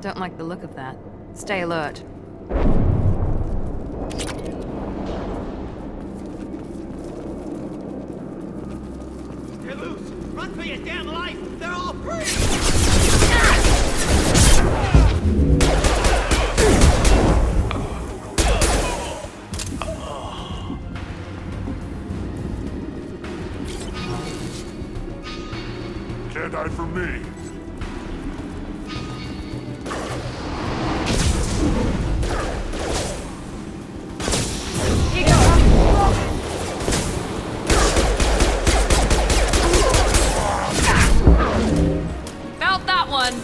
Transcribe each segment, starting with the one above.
Don't like the look of that. Stay alert. They're loose! Run for your damn life! They're all free! Can't hide from me. Here you go. Felt that one.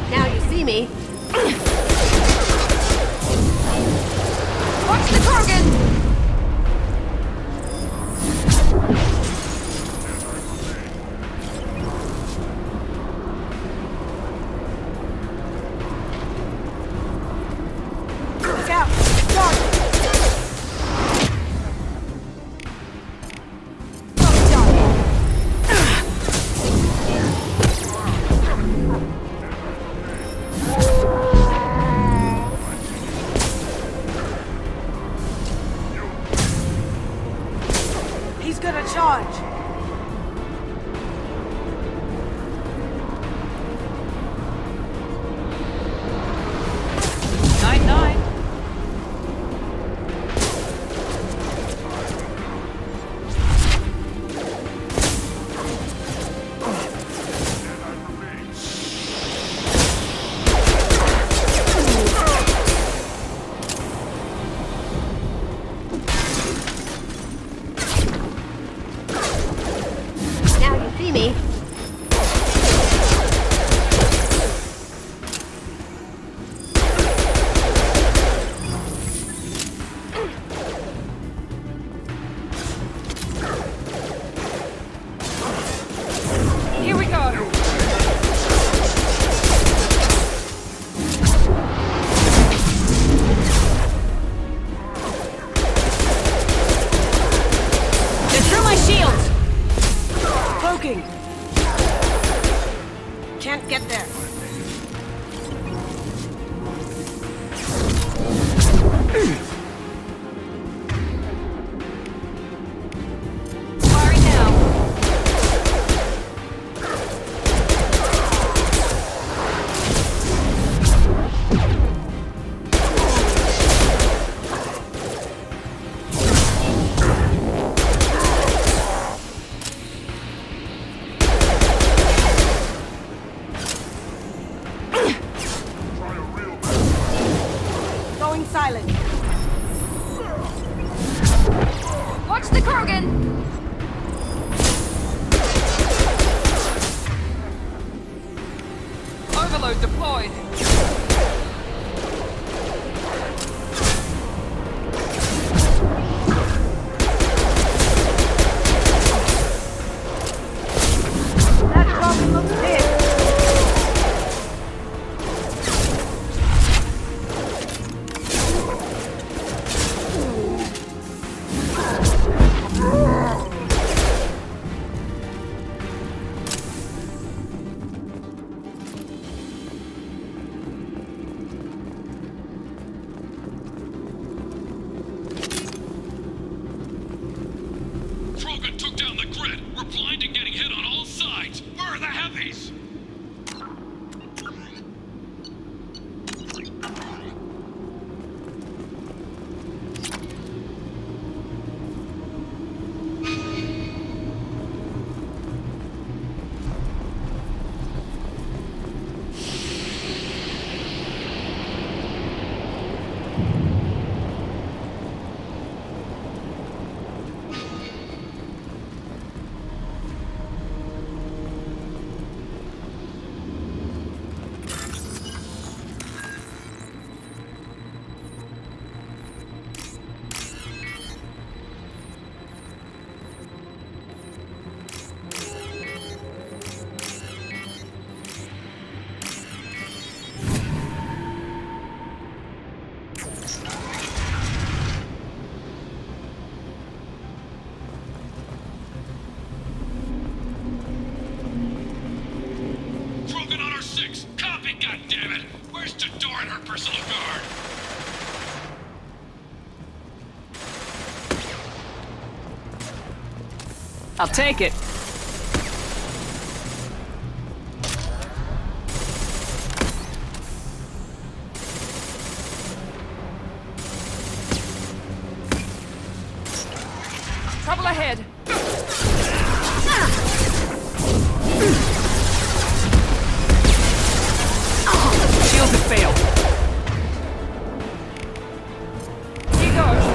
Now you see me. Watch the Krogan! Look out! Charge! He's gonna charge! Nine. Now you see me. Here we go. Get through my shield. Cloaking! Can't get there. Firing now. Going silent. Watch the Krogan. Overload deployed. That Krogan looks big. I'll take it. Trouble ahead. Shields have failed. Here goes.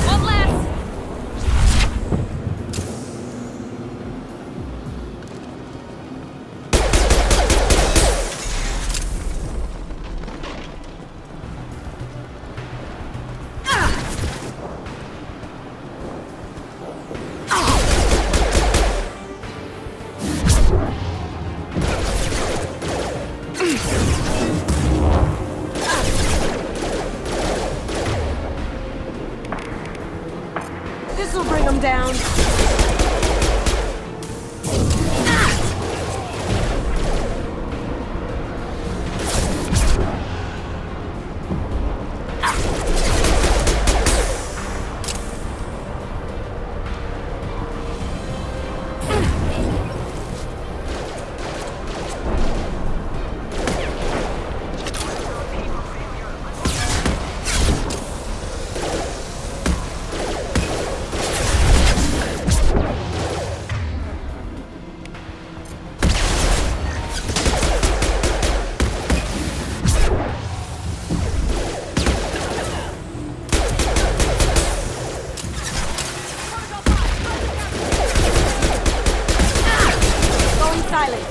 One less. This'll bring them down. Going silent.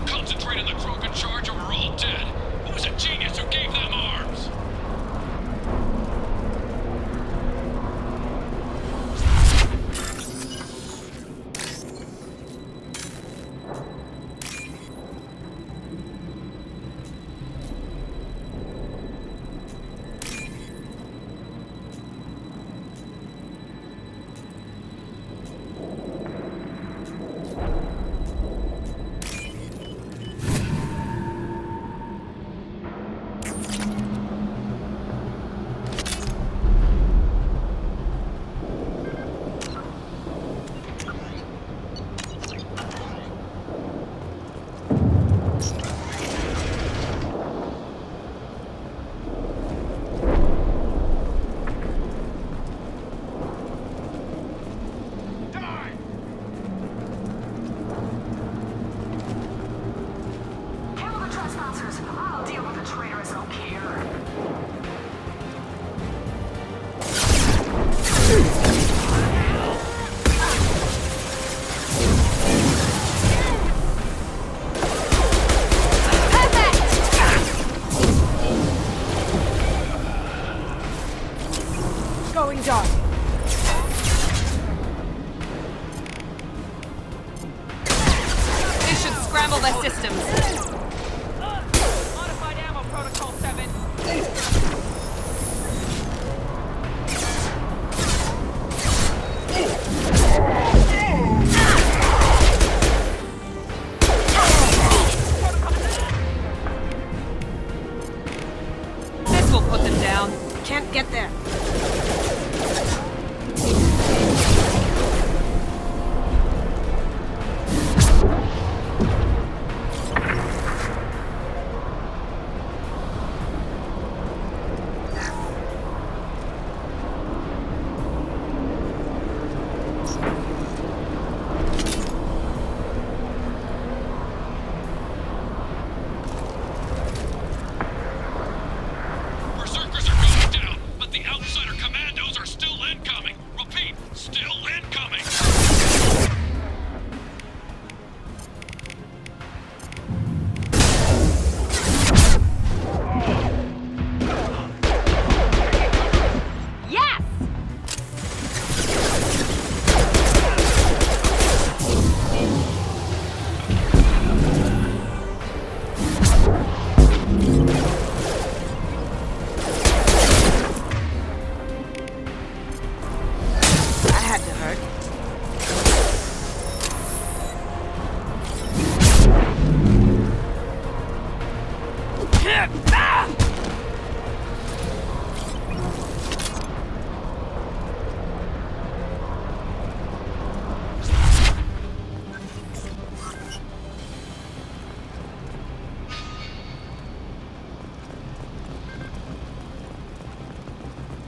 Concentrate on the Krogan charge or we're all dead. Who was a genius who gave them arms? Kill the trespassers. I'll deal with the traitors out here. Going dark. This should scramble their systems. Modified ammo protocol 7. This will put them down. Can't get there. Berserkers are going down, but the outsider commandos are still incoming. Repeat, still incoming. heck?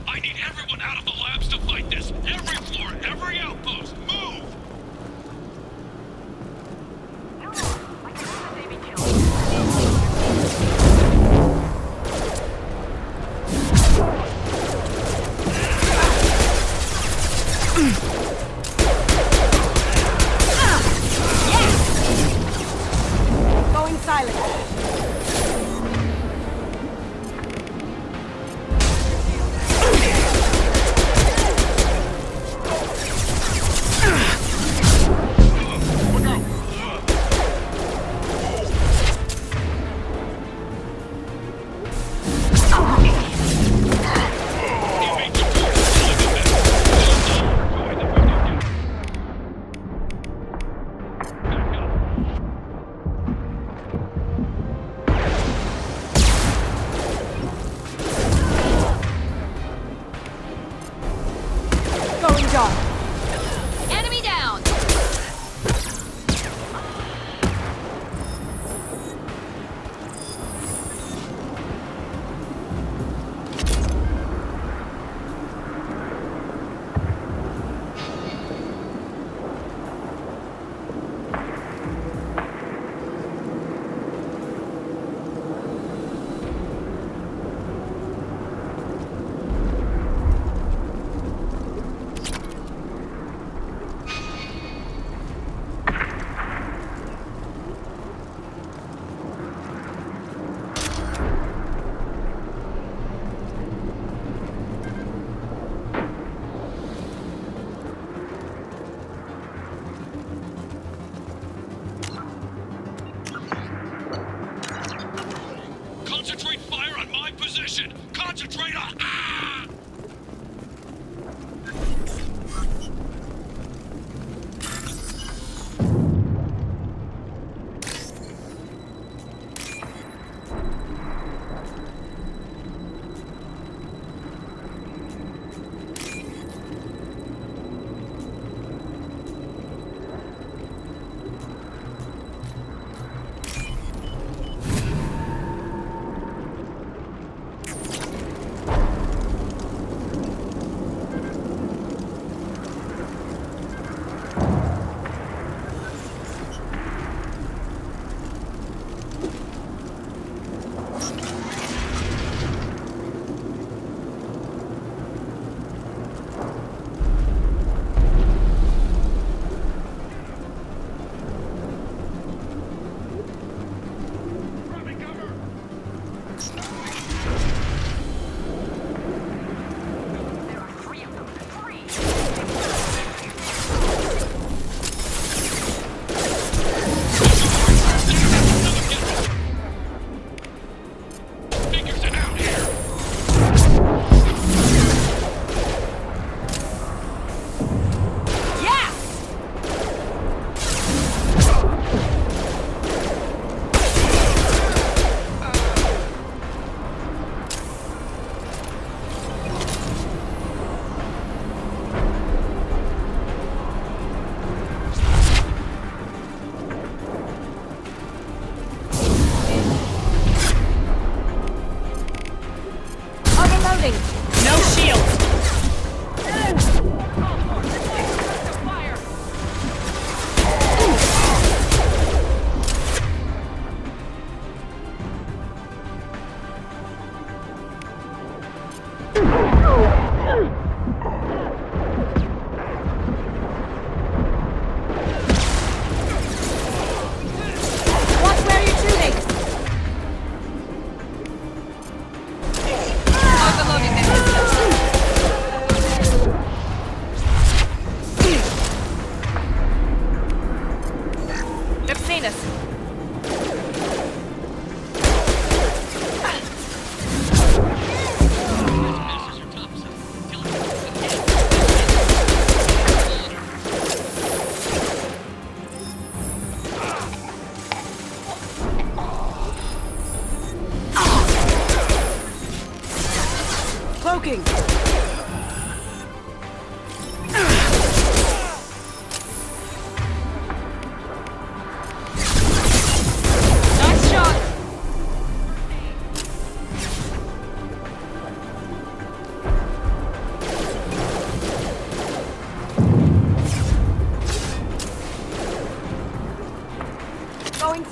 I need everyone out of the labs to fight this! Every floor, every outpost, move! No, I can see the baby killed. Going silent. Going dark. Enemy down!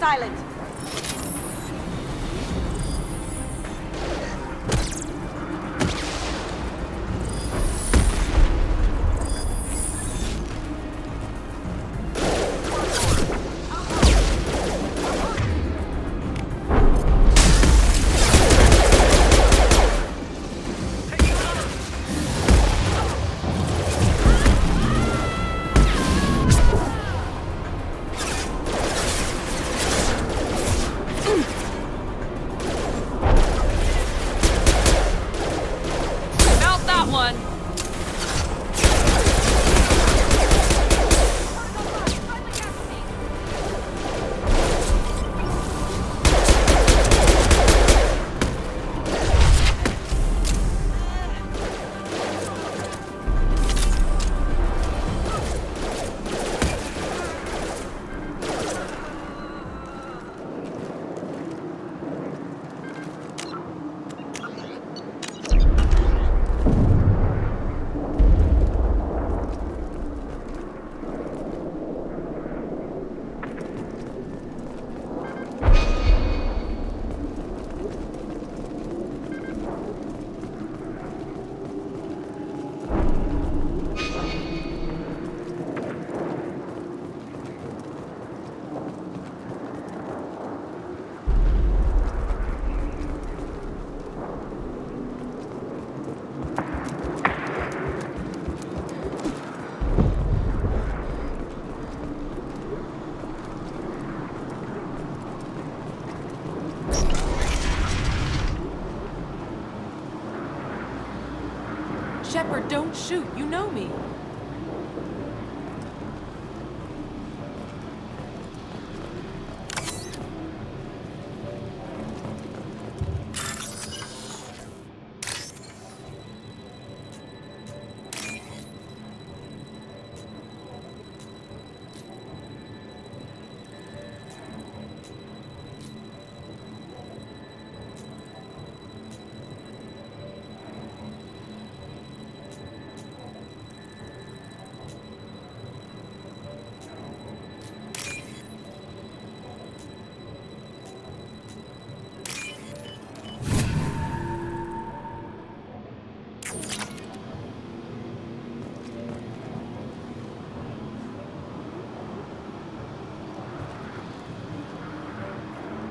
silent. Felt that one. Shepard, don't shoot. You know me.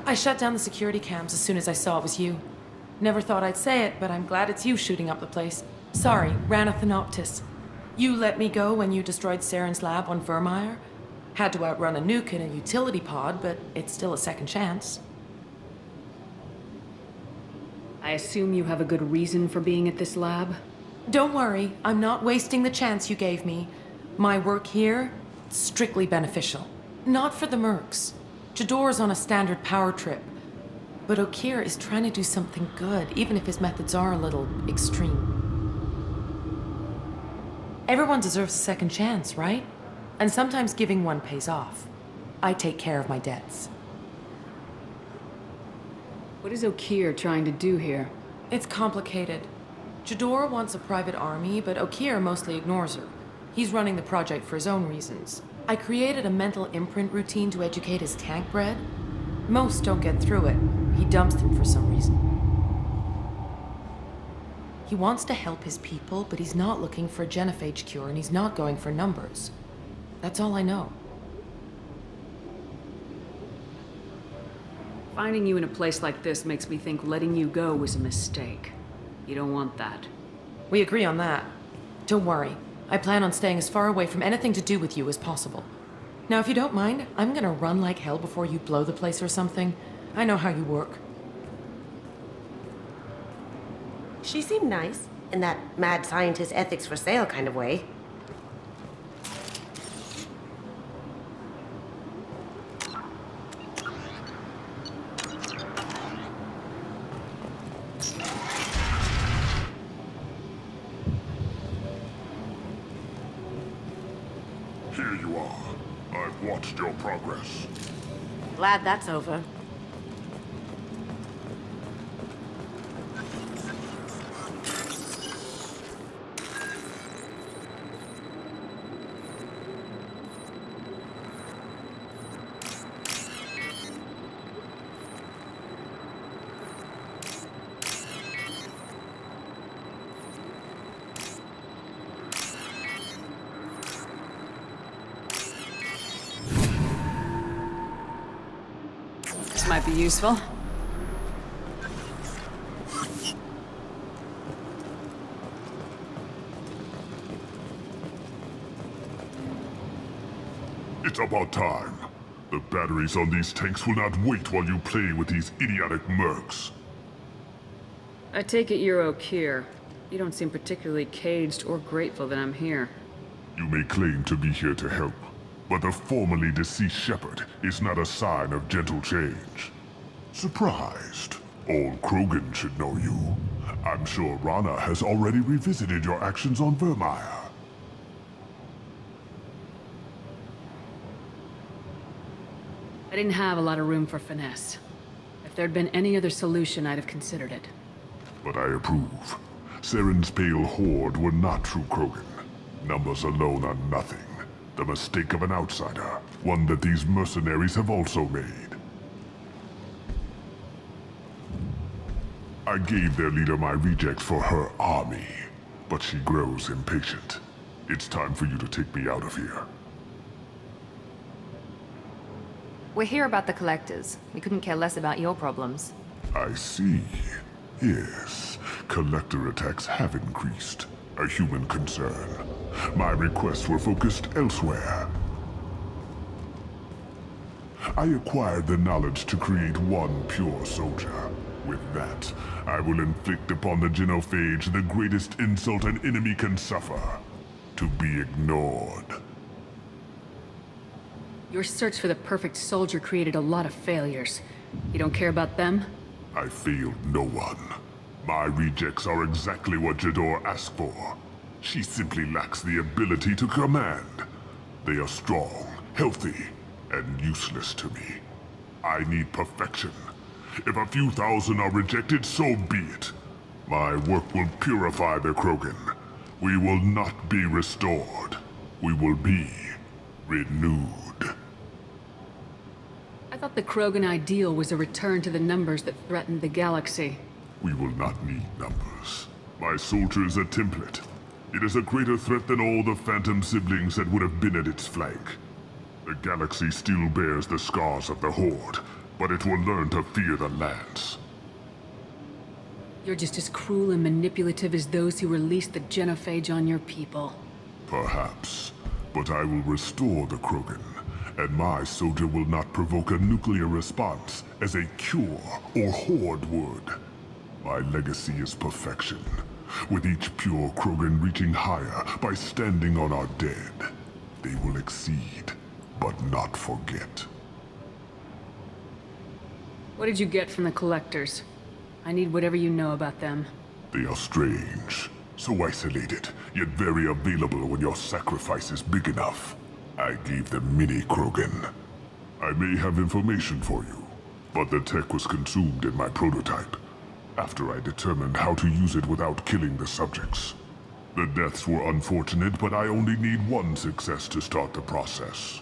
I shut down the security cams as soon as I saw it was you. Never thought I'd say it, but I'm glad it's you shooting up the place. Sorry, ran a Thanoptis. You let me go when you destroyed Saren's lab on Vermeer. Had to outrun a nuke in a utility pod, but it's still a second chance. I assume you have a good reason for being at this lab? Don't worry, I'm not wasting the chance you gave me. My work here, strictly beneficial. Not for the mercs. Jador's on a standard power trip. But Okir is trying to do something good, even if his methods are a little extreme. Everyone deserves a second chance, right? And sometimes giving one pays off. I take care of my debts. What is Okir trying to do here? It's complicated. Jador wants a private army, but Okir mostly ignores her. He's running the project for his own reasons. I created a mental imprint routine to educate his tank bred. Most don't get through it. He dumps them for some reason. He wants to help his people, but he's not looking for a genophage cure, and he's not going for numbers. That's all I know. Finding you in a place like this makes me think letting you go was a mistake. You don't want that. We agree on that. Don't worry. I plan on staying as far away from anything to do with you as possible. Now, if you don't mind, I'm gonna run like hell before you blow the place or something. I know how you work. She seemed nice, in that mad scientist ethics for sale kind of way. Here you are. I've watched your progress. Glad that's over. Might be useful. It's about time. The batteries on these tanks will not wait while you play with these idiotic mercs. I take it you're Okeer. You don't seem particularly caged or grateful that I'm here. You may claim to be here to help, but the formerly deceased shepherd is not a sign of gentle change. Surprised? Old Krogan should know you. I'm sure Rana has already revisited your actions on Vermeer. I didn't have a lot of room for finesse. If there'd been any other solution, I'd have considered it. But I approve. Saren's pale horde were not true Krogan. Numbers alone are nothing. The mistake of an outsider, one that these mercenaries have also made. I gave their leader my rejects for her army, but she grows impatient. It's time for you to take me out of here. We're here about the collectors. We couldn't care less about your problems. I see. Yes, collector attacks have increased. A human concern. My requests were focused elsewhere. I acquired the knowledge to create one pure soldier. With that, I will inflict upon the genophage the greatest insult an enemy can suffer. To be ignored. Your search for the perfect soldier created a lot of failures. You don't care about them? I failed no one. My rejects are exactly what Jador asked for. She simply lacks the ability to command. They are strong, healthy, and useless to me. I need perfection. If a few thousand are rejected, so be it. My work will purify the Krogan. We will not be restored. We will be renewed. I thought the Krogan ideal was a return to the numbers that threatened the galaxy. We will not need numbers. My soldier is a template. It is a greater threat than all the Phantom siblings that would have been at its flank. The galaxy still bears the scars of the Horde, but it will learn to fear the Lance. You're just as cruel and manipulative as those who released the genophage on your people. Perhaps, but I will restore the Krogan, and my soldier will not provoke a nuclear response as a cure or Horde would. My legacy is perfection, with each pure Krogan reaching higher by standing on our dead. They will exceed, but not forget. What did you get from the collectors? I need whatever you know about them. They are strange, so isolated, yet very available when your sacrifice is big enough. I gave them mini Krogan. I may have information for you, but the tech was consumed in my prototype, after I determined how to use it without killing the subjects. The deaths were unfortunate, but I only need one success to start the process.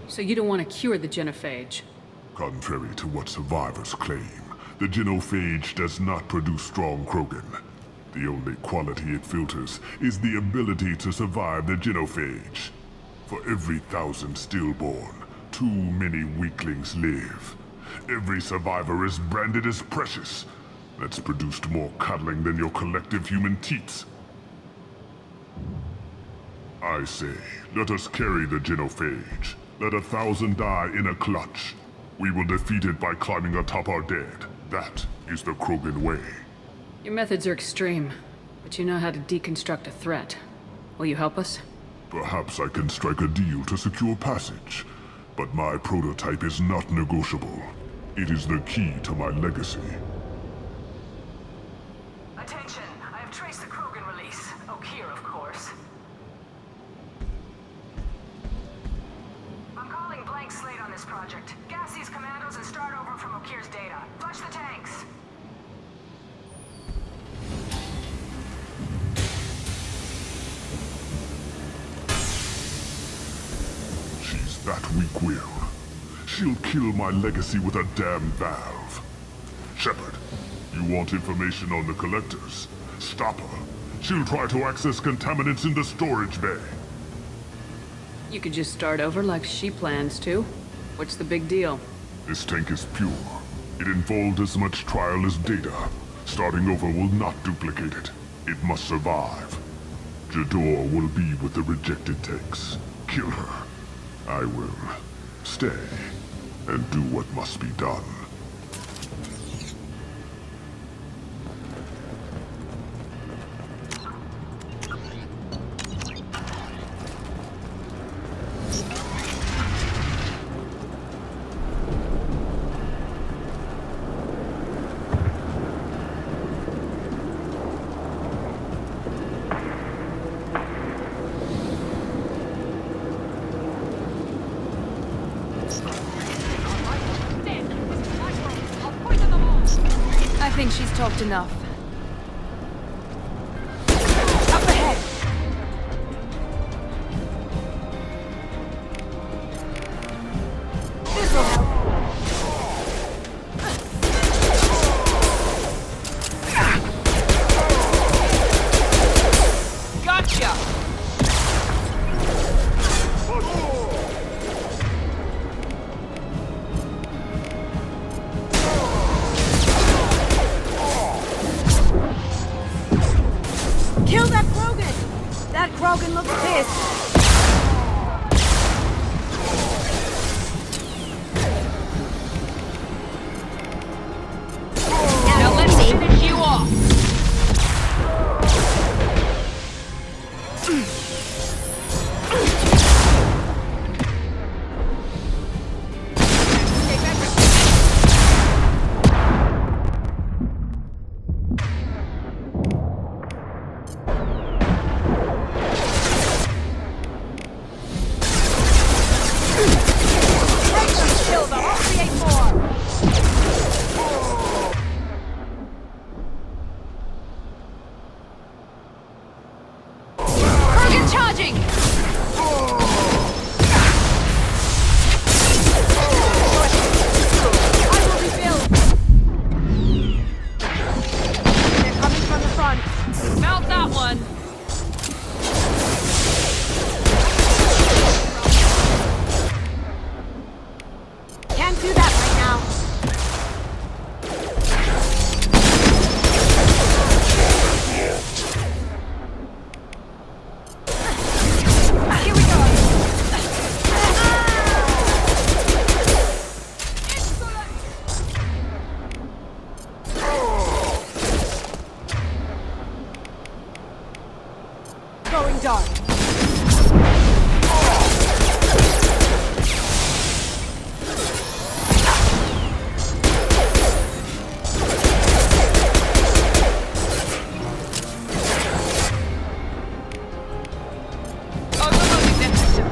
So you don't want to cure the genophage? Contrary to what survivors claim, the genophage does not produce strong Krogan. The only quality it filters is the ability to survive the genophage. For every 1,000 stillborn, too many weaklings live. Every survivor is branded as precious. That's produced more cuddling than your collective human teats. I say, let us carry the genophage. Let 1,000 die in a clutch. We will defeat it by climbing atop our dead. That is the Krogan way. Your methods are extreme, but you know how to deconstruct a threat. Will you help us? Perhaps I can strike a deal to secure passage, but my prototype is not negotiable. It is the key to my legacy. Attention, I have traced the Krogan release. Okeer, of course. I'm calling blank slate on this project. Gas these commandos and start over from Okeer's data. Flush the tanks. She's that weak-willed. She'll kill my legacy with a damn valve. Shepard, you want information on the collectors? Stop her. She'll try to access contaminants in the storage bay. You could just start over like she plans to. What's the big deal? This tank is pure. It involved as much trial as data. Starting over will not duplicate it. It must survive. Jador will be with the rejected tanks. Kill her. I will stay and do what must be done. I think she's talked enough. Up ahead! This will help. Gotcha! Kill that Krogan! That Krogan looks pissed. Now let's finish you off! Kill them! I'll create more! Krogan charging! I will rebuild! They're coming from the front. Mount that one! Can't do that right now. Here we go. Going dark. Overloading their system.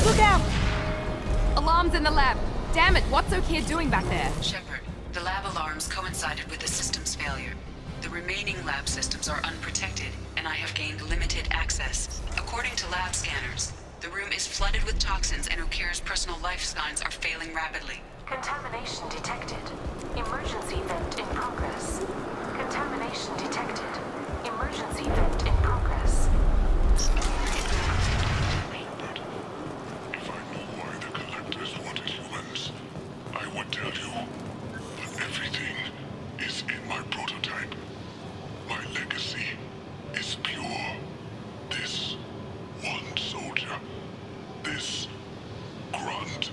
Look out! Alarms in the lab. Damn it, what's O'Keefe doing back there? Shepard, the lab alarms coincided with the system's failure. The remaining lab systems are unprotected, and I have gained limited access. According to lab scanners, the room is flooded with toxins and O'Keefe's personal life signs are failing rapidly. Contamination detected. Emergency vent in progress. Contamination detected. Emergency vent in progress. Shepard, if I knew why the Collectors wanted humans, I would tell you. But everything is in my prototype. My legacy is pure. This one soldier. This grunt.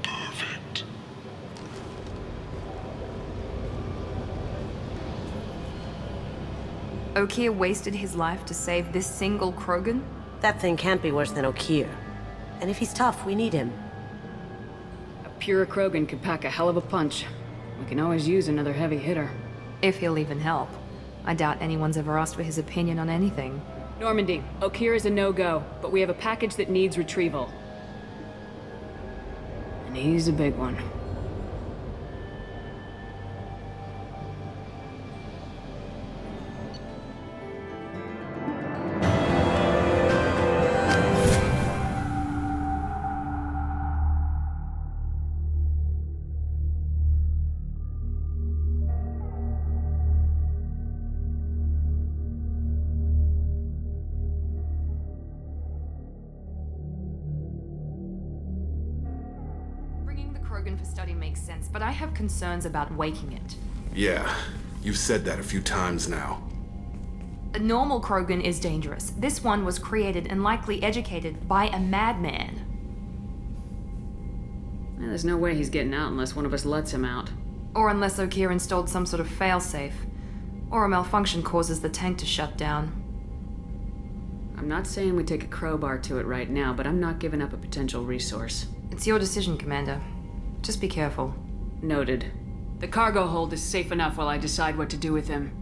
Perfect. O'Keefe wasted his life to save this single Krogan? That thing can't be worse than Okier. And if he's tough, we need him. A pure Krogan could pack a hell of a punch. We can always use another heavy hitter. If he'll even help. I doubt anyone's ever asked for his opinion on anything. Normandy, O'Keefe is a no-go, but we have a package that needs retrieval. And he's a big one. Krogan for study makes sense, but I have concerns about waking it. Yeah, you've said that a few times now. A normal Krogan is dangerous. This one was created and likely educated by a madman. There's no way he's getting out unless one of us lets him out. Or unless Okeer installed some sort of failsafe. Or a malfunction causes the tank to shut down. I'm not saying we take a crowbar to it right now, but I'm not giving up a potential resource. It's your decision, Commander. Just be careful. Noted. The cargo hold is safe enough while I decide what to do with him.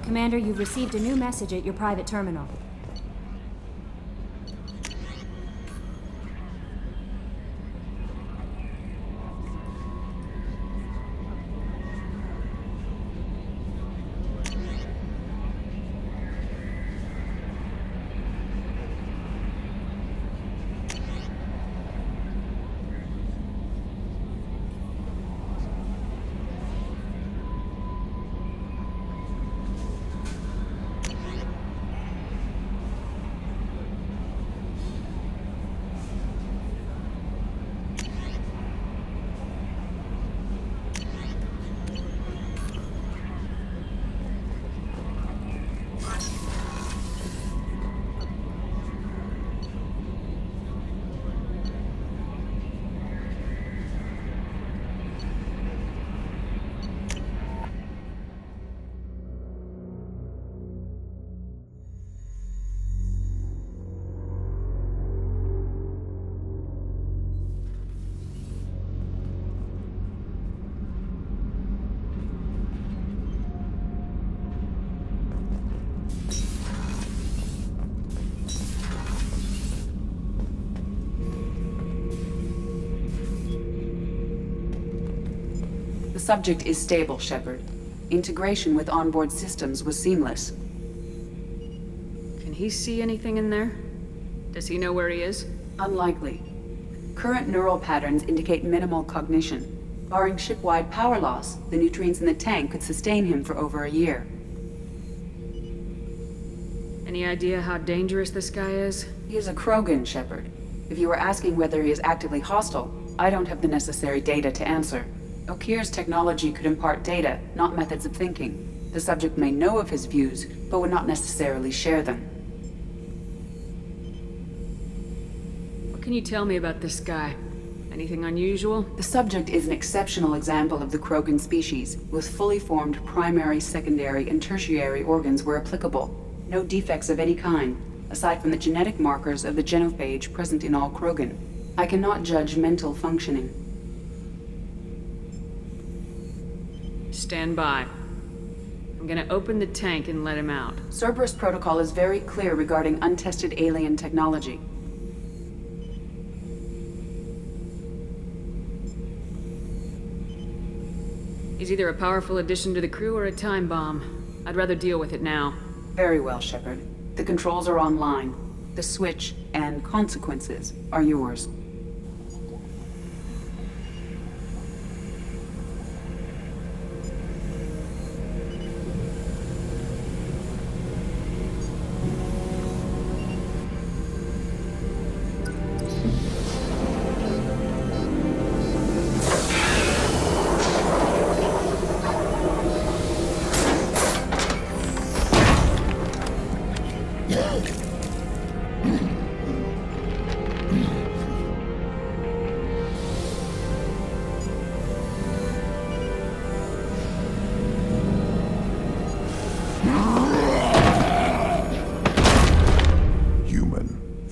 Commander, you've received a new message at your private terminal. The subject is stable, Shepard. Integration with onboard systems was seamless. Can he see anything in there? Does he know where he is? Unlikely. Current neural patterns indicate minimal cognition. Barring ship-wide power loss, the nutrients in the tank could sustain him for over a year. Any idea how dangerous this guy is? He is a Krogan, Shepard. If you were asking whether he is actively hostile, I don't have the necessary data to answer. Okeer's technology could impart data, not methods of thinking. The subject may know of his views, but would not necessarily share them. What can you tell me about this guy? Anything unusual? The subject is an exceptional example of the Krogan species, with fully formed primary, secondary, and tertiary organs where applicable. No defects of any kind, aside from the genetic markers of the genophage present in all Krogan. I cannot judge mental functioning. Stand by. I'm gonna open the tank and let him out. Cerberus protocol is very clear regarding untested alien technology. He's either a powerful addition to the crew or a time bomb. I'd rather deal with it now. Very well, Shepard. The controls are online. The switch and consequences are yours.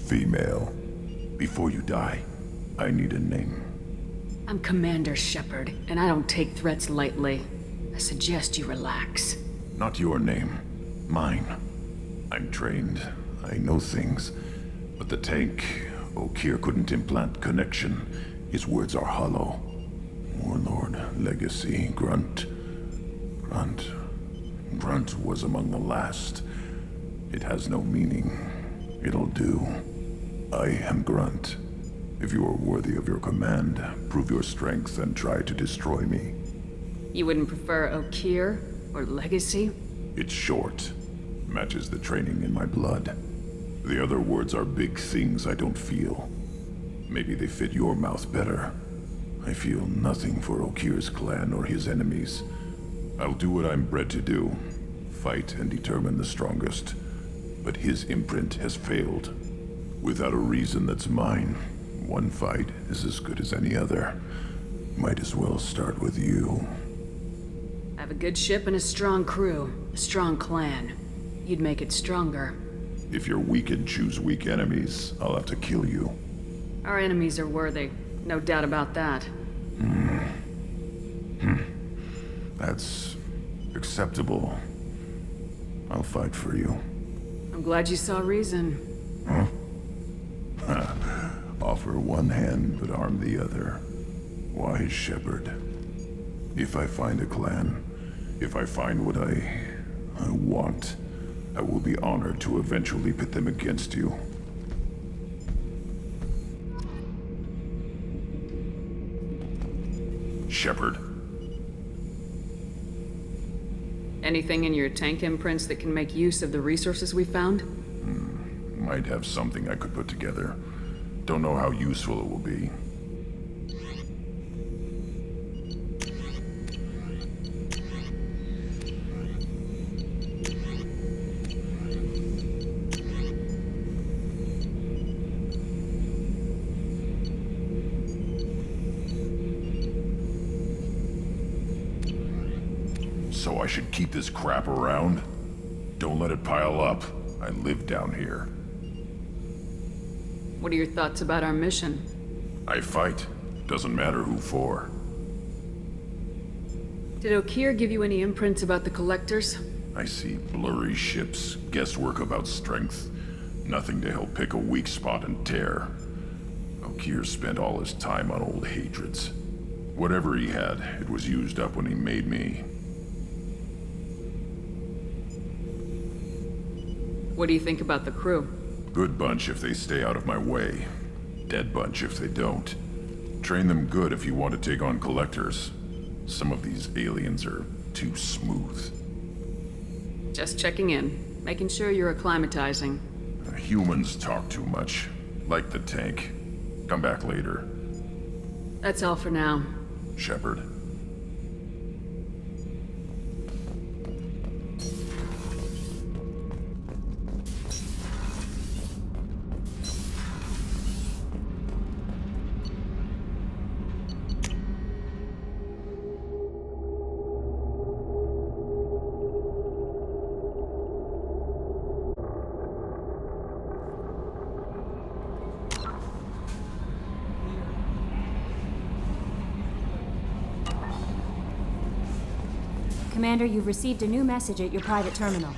Female. Before you die, I need a name. I'm Commander Shepard, and I don't take threats lightly. I suggest you relax. Not your name. Mine. I'm trained. I know things. But the tank, Okeer couldn't implant connection. His words are hollow. Warlord, Legacy, Grunt. Grunt was among the last. It has no meaning. It'll do. I am Grunt. If you are worthy of your command, prove your strength and try to destroy me. You wouldn't prefer Okeer or Legacy? It's short. Matches the training in my blood. The other words are big things I don't feel. Maybe they fit your mouth better. I feel nothing for Okeer's clan or his enemies. I'll do what I'm bred to do. Fight and determine the strongest. But his imprint has failed. Without a reason that's mine, one fight is as good as any other. Might as well start with you. I have a good ship and a strong crew. A strong clan. You'd make it stronger. If you're weak and choose weak enemies, I'll have to kill you. Our enemies are worthy. No doubt about that. That's acceptable. I'll fight for you. I'm glad you saw reason. Huh? Offer one hand, but arm the other. Wise Shepard. If I find a clan, if I find what I want, I will be honored to eventually pit them against you. Shepard. Anything in your tank imprints that can make use of the resources we found? Might have something I could put together. Don't know how useful it will be. So I should keep this crap around? Don't let it pile up. I live down here. What are your thoughts about our mission? I fight. Doesn't matter who for. Did Okeer give you any imprints about the Collectors? I see blurry ships, guesswork about strength. Nothing to help pick a weak spot and tear. Okeer spent all his time on old hatreds. Whatever he had, it was used up when he made me. What do you think about the crew? Good bunch if they stay out of my way. Dead bunch if they don't. Train them good if you want to take on Collectors. Some of these aliens are too smooth. Just checking in. Making sure you're acclimatizing. Humans talk too much. Like the tank. Come back later. That's all for now. Shepard. Commander, you've received a new message at your private terminal.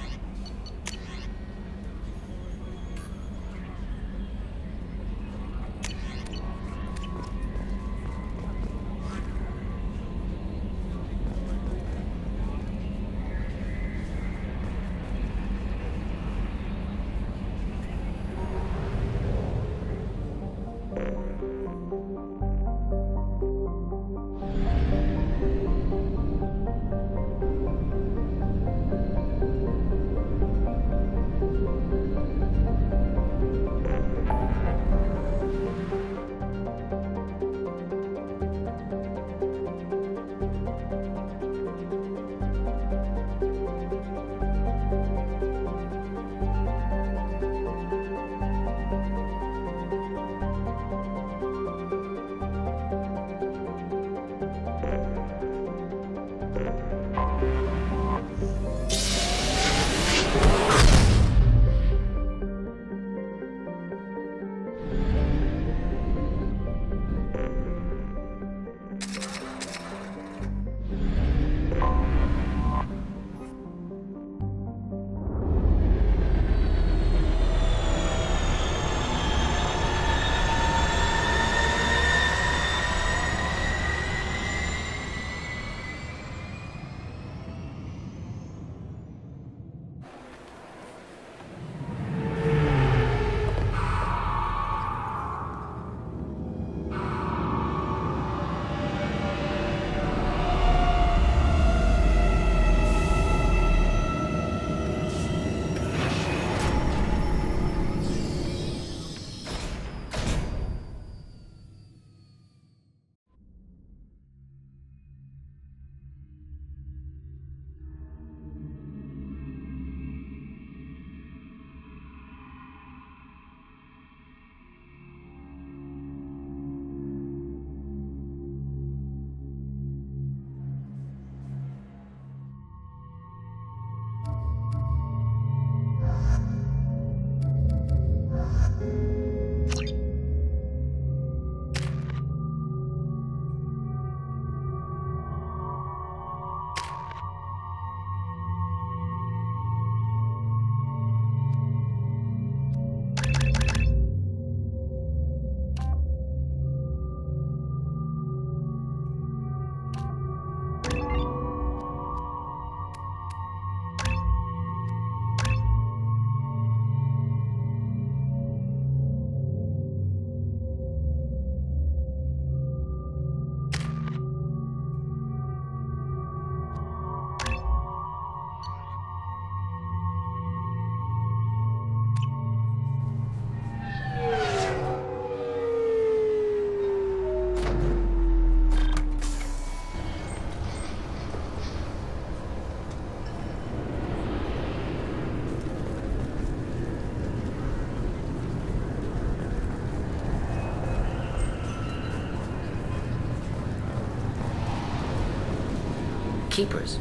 Keepers.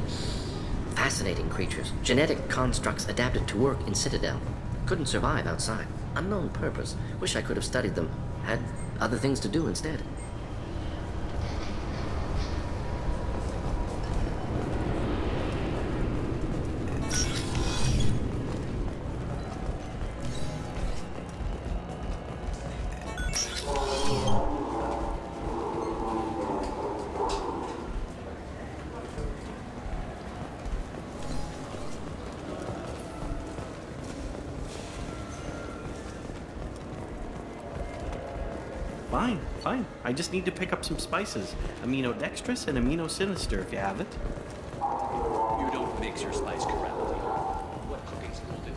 Fascinating creatures. Genetic constructs adapted to work in Citadel. Couldn't survive outside. Unknown purpose. Wish I could have studied them. Had other things to do instead. Fine. I just need to pick up some spices. Amino dextrous and amino sinister, if you have it. You don't mix your spice correctly. What cooking school did?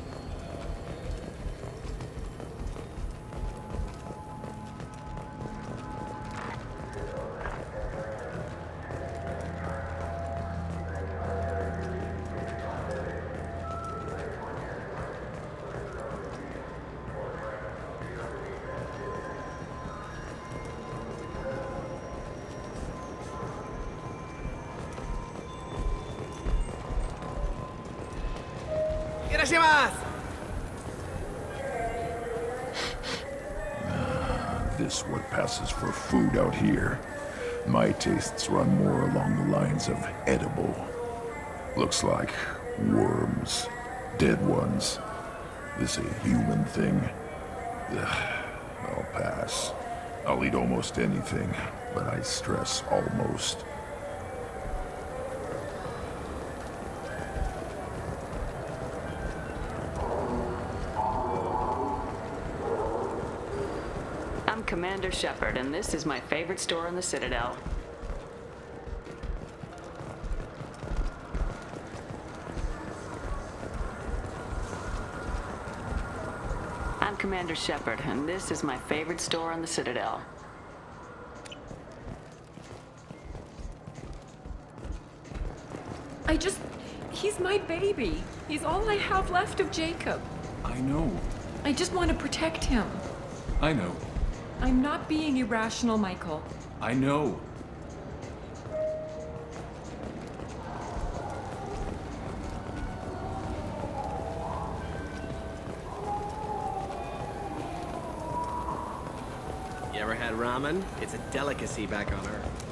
This what passes for food out here. My tastes run more along the lines of edible. Looks like worms. Dead ones. This a human thing? Ugh, I'll pass. I'll eat almost anything, but I stress almost. I'm Commander Shepard, and this is my favorite store in the Citadel. I'm Commander Shepard, and this is my favorite store in the Citadel. He's my baby. He's all I have left of Jacob. I know. I just want to protect him. I know. I'm not being irrational, Michael. I know. You ever had ramen? It's a delicacy back on Earth.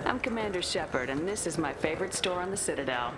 I'm Commander Shepard, and this is my favorite store on the Citadel.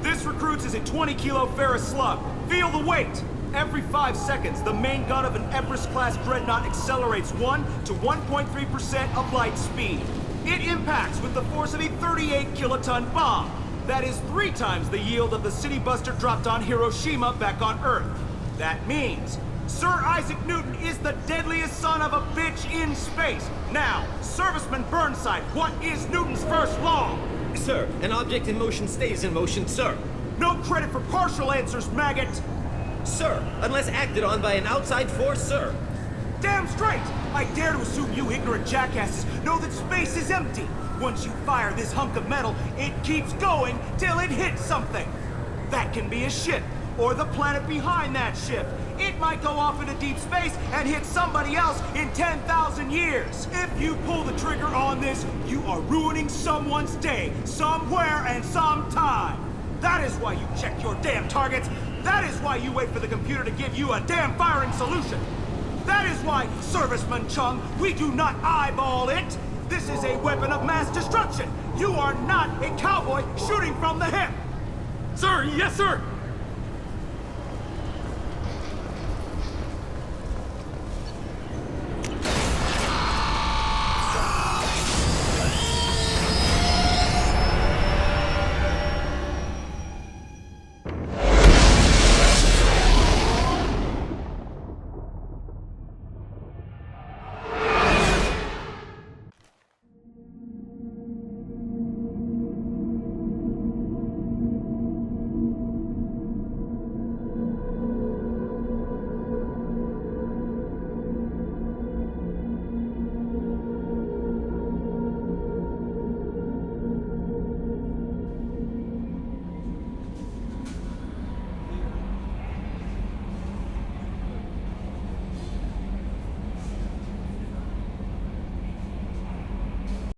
This recruits is a 20-kilo ferrous slug. Feel the weight! Every 5 seconds, the main gun of an Everest-class dreadnought accelerates 1 to 1.3% of light speed. It impacts with the force of a 38-kiloton bomb. That is 3 times the yield of the city buster dropped on Hiroshima back on Earth. That means Sir Isaac Newton is the deadliest son of a bitch in space. Now, Serviceman Burnside, what is Newton's first law? Sir, an object in motion stays in motion, sir. No credit for partial answers, maggot! Sir, unless acted on by an outside force, sir. Damn straight! I dare to assume you ignorant jackasses know that space is empty. Once you fire this hunk of metal, it keeps going till it hits something. That can be a ship, or the planet behind that ship. It might go off into deep space and hit somebody else in 10,000 years. If you pull the trigger on this, you are ruining someone's day, somewhere and sometime. That is why you check your damn targets. That is why you wait for the computer to give you a damn firing solution. That is why, Serviceman Chung, we do not eyeball it. This is a weapon of mass destruction. You are not a cowboy shooting from the hip. Sir, yes, sir!